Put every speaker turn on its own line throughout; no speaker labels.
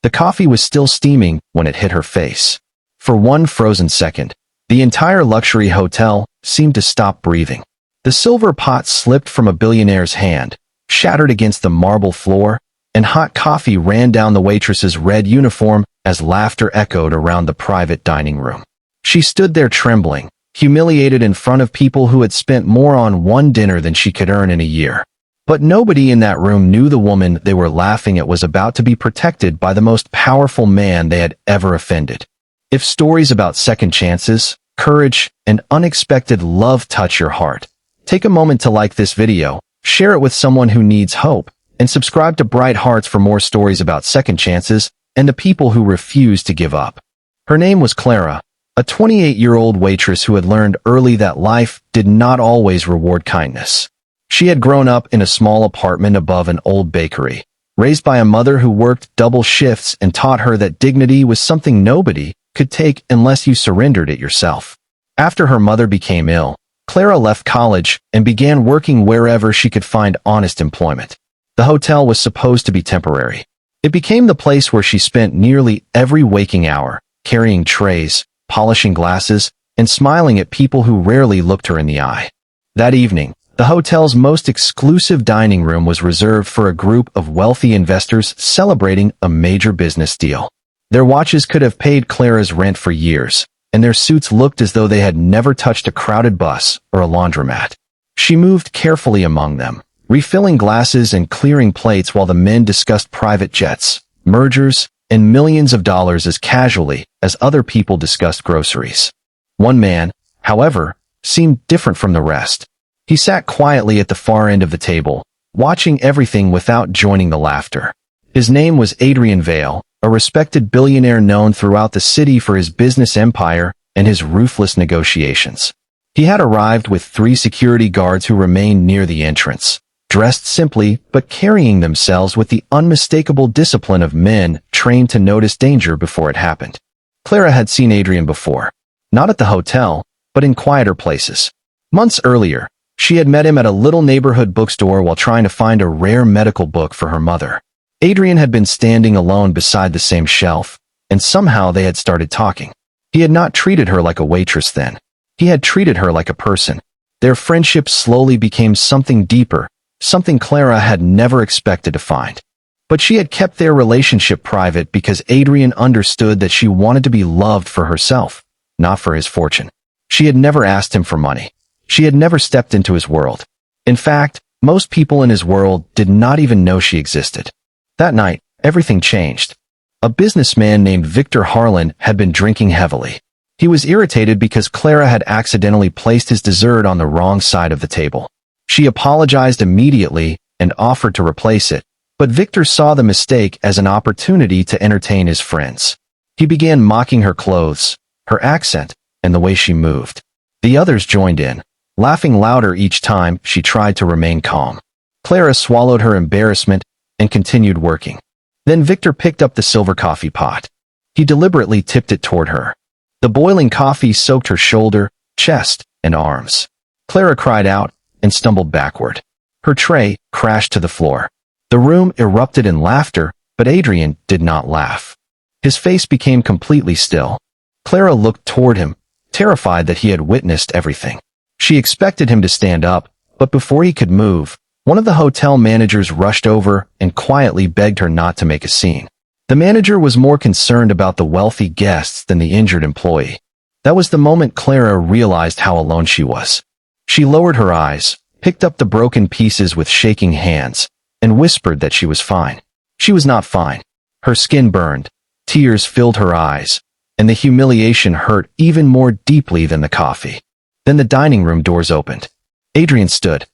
The coffee was still steaming when it hit her face. For one frozen second, the entire luxury hotel seemed to stop breathing. The silver pot slipped from a billionaire's hand, shattered against the marble floor, and hot coffee ran down the waitress's red uniform as laughter echoed around the private dining room. She stood there trembling, humiliated in front of people who had spent more on one dinner than she could earn in a year. But nobody in that room knew the woman they were laughing at was about to be protected by the most powerful man they had ever offended. If stories about second chances, courage, and unexpected love touch your heart, take a moment to like this video, share it with someone who needs hope, and subscribe to Bright Hearts for more stories about second chances and the people who refuse to give up. Her name was Clara, a 28-year-old waitress who had learned early that life did not always reward kindness. She had grown up in a small apartment above an old bakery, raised by a mother who worked double shifts and taught her that dignity was something nobody could take unless you surrendered it yourself. After her mother became ill, Clara left college and began working wherever she could find honest employment. The hotel was supposed to be temporary. It became the place where she spent nearly every waking hour, carrying trays, polishing glasses, and smiling at people who rarely looked her in the eye. That evening, the hotel's most exclusive dining room was reserved for a group of wealthy investors celebrating a major business deal. Their watches could have paid Clara's rent for years, and their suits looked as though they had never touched a crowded bus or a laundromat. She moved carefully among them, refilling glasses and clearing plates while the men discussed private jets, mergers, and millions of dollars as casually as other people discussed groceries. One man, however, seemed different from the rest. He sat quietly at the far end of the table, watching everything without joining the laughter. His name was Adrian Vale, a respected billionaire known throughout the city for his business empire and his ruthless negotiations. He had arrived with 3 security guards who remained near the entrance, dressed simply but carrying themselves with the unmistakable discipline of men trained to notice danger before it happened. Clara had seen Adrian before, not at the hotel, but in quieter places. Months earlier, she had met him at a little neighborhood bookstore while trying to find a rare medical book for her mother. Adrian had been standing alone beside the same shelf, and somehow they had started talking. He had not treated her like a waitress then. He had treated her like a person. Their friendship slowly became something deeper, something Clara had never expected to find. But she had kept their relationship private because Adrian understood that she wanted to be loved for herself, not for his fortune. She had never asked him for money. She had never stepped into his world. In fact, most people in his world did not even know she existed. That night, everything changed. A businessman named Victor Harlan had been drinking heavily. He was irritated because Clara had accidentally placed his dessert on the wrong side of the table. She apologized immediately and offered to replace it, but Victor saw the mistake as an opportunity to entertain his friends. He began mocking her clothes, her accent, and the way she moved. The others joined in, laughing louder each time she tried to remain calm. Clara swallowed her embarrassment and continued working. Then Victor picked up the silver coffee pot. He deliberately tipped it toward her. The boiling coffee soaked her shoulder, chest, and arms. Clara cried out and stumbled backward. Her tray crashed to the floor. The room erupted in laughter, but Adrian did not laugh. His face became completely still. Clara looked toward him, terrified that he had witnessed everything. She expected him to stand up, but before he could move, one of the hotel managers rushed over and quietly begged her not to make a scene. The manager was more concerned about the wealthy guests than the injured employee. That was the moment Clara realized how alone she was. She lowered her eyes, picked up the broken pieces with shaking hands, and whispered that she was fine. She was not fine. Her skin burned, tears filled her eyes, and the humiliation hurt even more deeply than the coffee. Then the dining room doors opened. Adrian stood.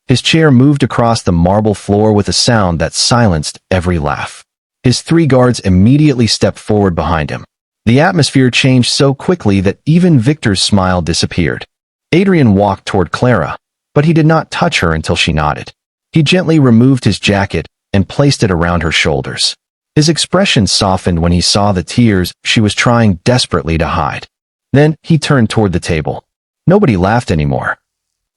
His chair moved across the marble floor with a sound that silenced every laugh. His 3 guards immediately stepped forward behind him. The atmosphere changed so quickly that even Victor's smile disappeared. Adrian walked toward Clara, but he did not touch her until she nodded. He gently removed his jacket and placed it around her shoulders. His expression softened when he saw the tears she was trying desperately to hide. Then he turned toward the table. Nobody laughed anymore.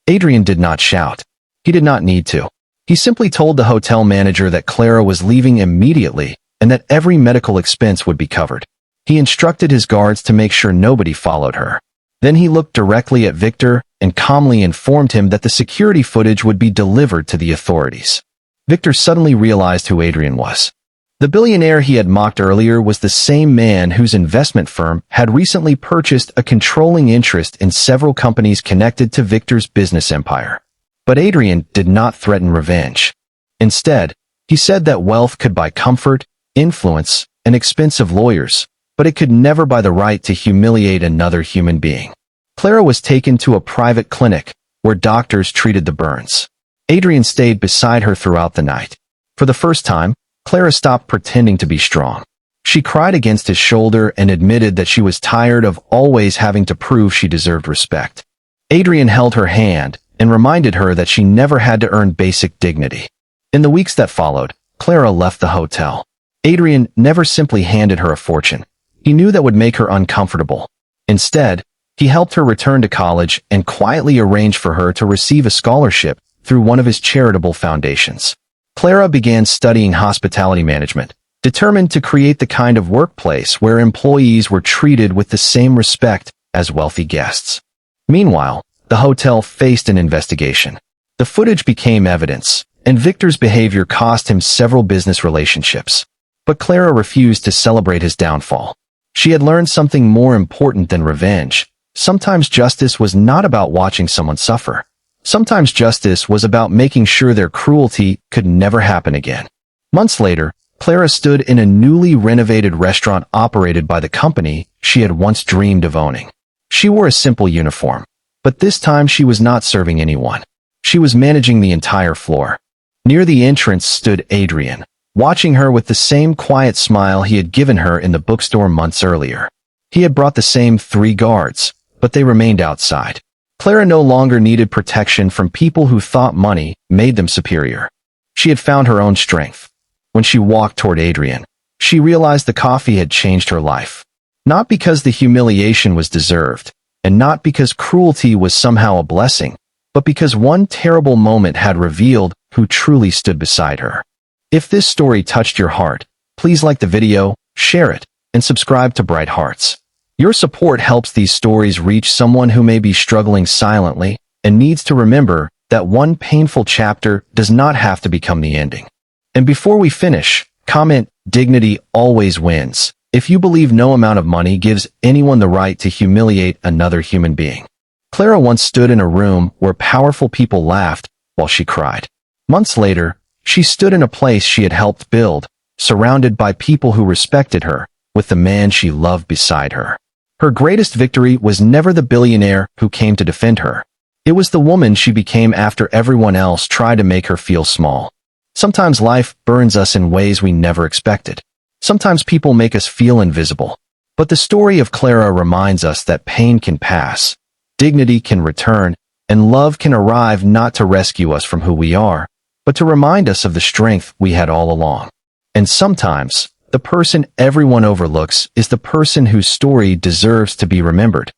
Adrian did not shout. He did not need to. He simply told the hotel manager that Clara was leaving immediately and that every medical expense would be covered. He instructed his guards to make sure nobody followed her. Then he looked directly at Victor and calmly informed him that the security footage would be delivered to the authorities. Victor suddenly realized who Adrian was. The billionaire he had mocked earlier was the same man whose investment firm had recently purchased a controlling interest in several companies connected to Victor's business empire. But Adrian did not threaten revenge. Instead, he said that wealth could buy comfort, influence, and expensive lawyers, but it could never buy the right to humiliate another human being. Clara was taken to a private clinic where doctors treated the burns. Adrian stayed beside her throughout the night. For the first time, Clara stopped pretending to be strong. She cried against his shoulder and admitted that she was tired of always having to prove she deserved respect. Adrian held her hand and reminded her that she never had to earn basic dignity. In the weeks that followed, Clara left the hotel. Adrian never simply handed her a fortune. He knew that would make her uncomfortable. Instead, he helped her return to college and quietly arranged for her to receive a scholarship through one of his charitable foundations. Clara began studying hospitality management, determined to create the kind of workplace where employees were treated with the same respect as wealthy guests. Meanwhile, the hotel faced an investigation. The footage became evidence, and Victor's behavior cost him several business relationships. But Clara refused to celebrate his downfall. She had learned something more important than revenge. Sometimes justice was not about watching someone suffer. Sometimes justice was about making sure their cruelty could never happen again. Months later, Clara stood in a newly renovated restaurant operated by the company she had once dreamed of owning. She wore a simple uniform, but this time she was not serving anyone. She was managing the entire floor. Near the entrance stood Adrian, watching her with the same quiet smile he had given her in the bookstore months earlier. He had brought the same 3 guards, but they remained outside. Clara no longer needed protection from people who thought money made them superior. She had found her own strength. When she walked toward Adrian, she realized the coffee had changed her life. Not because the humiliation was deserved, and not because cruelty was somehow a blessing, but because one terrible moment had revealed who truly stood beside her. If this story touched your heart, please like the video, share it, and subscribe to Bright Hearts. Your support helps these stories reach someone who may be struggling silently and needs to remember that one painful chapter does not have to become the ending. And before we finish, comment, "Dignity always wins," if you believe no amount of money gives anyone the right to humiliate another human being. Clara once stood in a room where powerful people laughed while she cried. Months later, she stood in a place she had helped build, surrounded by people who respected her, with the man she loved beside her. Her greatest victory was never the billionaire who came to defend her. It was the woman she became after everyone else tried to make her feel small. Sometimes life burns us in ways we never expected. Sometimes people make us feel invisible. But the story of Clara reminds us that pain can pass, dignity can return, and love can arrive not to rescue us from who we are, but to remind us of the strength we had all along. And sometimes, the person everyone overlooks is the person whose story deserves to be remembered.